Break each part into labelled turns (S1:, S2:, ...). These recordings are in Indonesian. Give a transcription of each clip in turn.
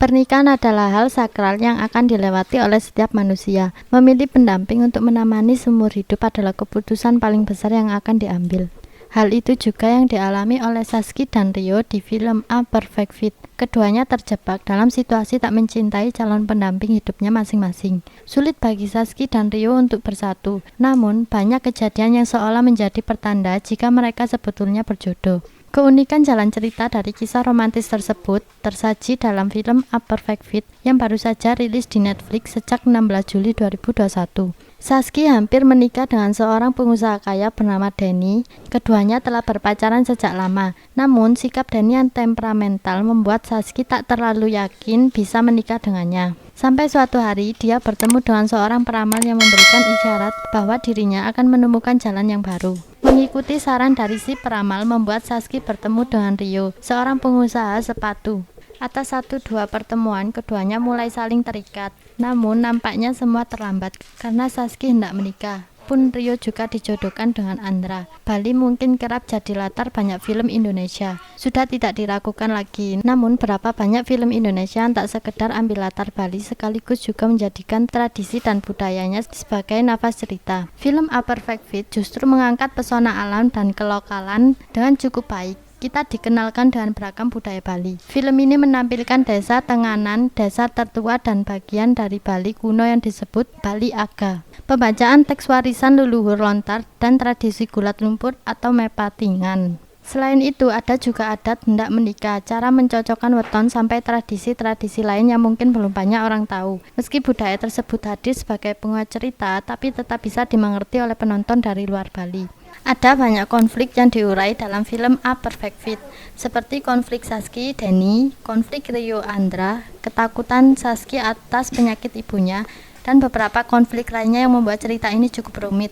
S1: Pernikahan adalah hal sakral yang akan dilewati oleh setiap manusia. Memilih pendamping untuk menemani seumur hidup adalah keputusan paling besar yang akan diambil. Hal itu juga yang dialami oleh Saskia dan Rio di film A Perfect Fit. Keduanya terjebak dalam situasi tak mencintai calon pendamping hidupnya masing-masing. Sulit bagi Saskia dan Rio untuk bersatu, namun banyak kejadian yang seolah menjadi pertanda jika mereka sebetulnya berjodoh. Keunikan jalan cerita dari kisah romantis tersebut tersaji dalam film A Perfect Fit yang baru saja rilis di Netflix sejak 16 Juli 2021. Saskia hampir menikah dengan seorang pengusaha kaya bernama Denny. Keduanya telah berpacaran sejak lama, namun sikap Denny yang temperamental membuat Saskia tak terlalu yakin bisa menikah dengannya. Sampai suatu hari dia bertemu dengan seorang peramal yang memberikan isyarat bahwa dirinya akan menemukan jalan yang baru. Mengikuti saran dari si peramal membuat Saskia bertemu dengan Rio, seorang pengusaha sepatu. Atas 1-2 pertemuan, keduanya mulai saling terikat. Namun nampaknya semua terlambat karena Saskia hendak menikah. Pun Rio juga dijodohkan dengan Andra. Bali mungkin kerap jadi latar banyak film Indonesia. Sudah tidak diragukan lagi, namun berapa banyak film Indonesia yang tak sekedar ambil latar Bali sekaligus juga menjadikan tradisi dan budayanya sebagai nafas cerita. Film A Perfect Fit justru mengangkat pesona alam dan kelokalan dengan cukup baik. Kita dikenalkan dengan beragam budaya Bali. Film ini menampilkan desa Tenganan, desa tertua dan bagian dari Bali kuno yang disebut Bali Aga. Pembacaan teks warisan leluhur lontar dan tradisi gulat lumpur atau mepatingan. Selain itu ada juga adat hendak menikah, cara mencocokkan weton sampai tradisi-tradisi lain yang mungkin belum banyak orang tahu. Meski budaya tersebut hadir sebagai penguat cerita, tapi tetap bisa dimengerti oleh penonton dari luar Bali. Ada banyak konflik yang diurai dalam film A Perfect Fit, seperti konflik Saskia Denny, konflik Rio Andra, ketakutan Saskia atas penyakit ibunya, dan beberapa konflik lainnya yang membuat cerita ini cukup rumit.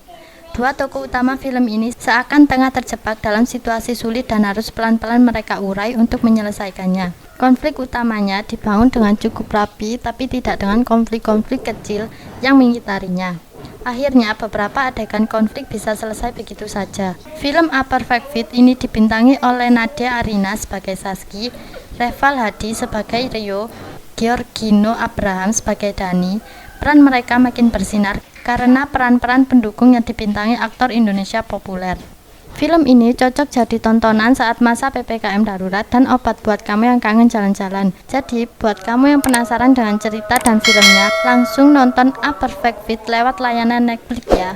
S1: Dua tokoh utama film ini seakan tengah terjebak dalam situasi sulit dan harus pelan-pelan mereka urai untuk menyelesaikannya. Konflik utamanya dibangun dengan cukup rapi, tapi tidak dengan konflik-konflik kecil yang mengitarinya. Akhirnya beberapa adegan konflik bisa selesai begitu saja. Film A Perfect Fit ini dibintangi oleh Nadia Arina sebagai Saskia, Reval Hadi sebagai Rio, Georgino Abraham sebagai Dani. Peran mereka makin bersinar karena peran-peran pendukung yang dibintangi aktor Indonesia populer. Film ini cocok jadi tontonan saat masa PPKM darurat dan obat buat kamu yang kangen jalan-jalan. Jadi, buat kamu yang penasaran dengan cerita dan filmnya, langsung nonton A Perfect Fit lewat layanan Netflix ya.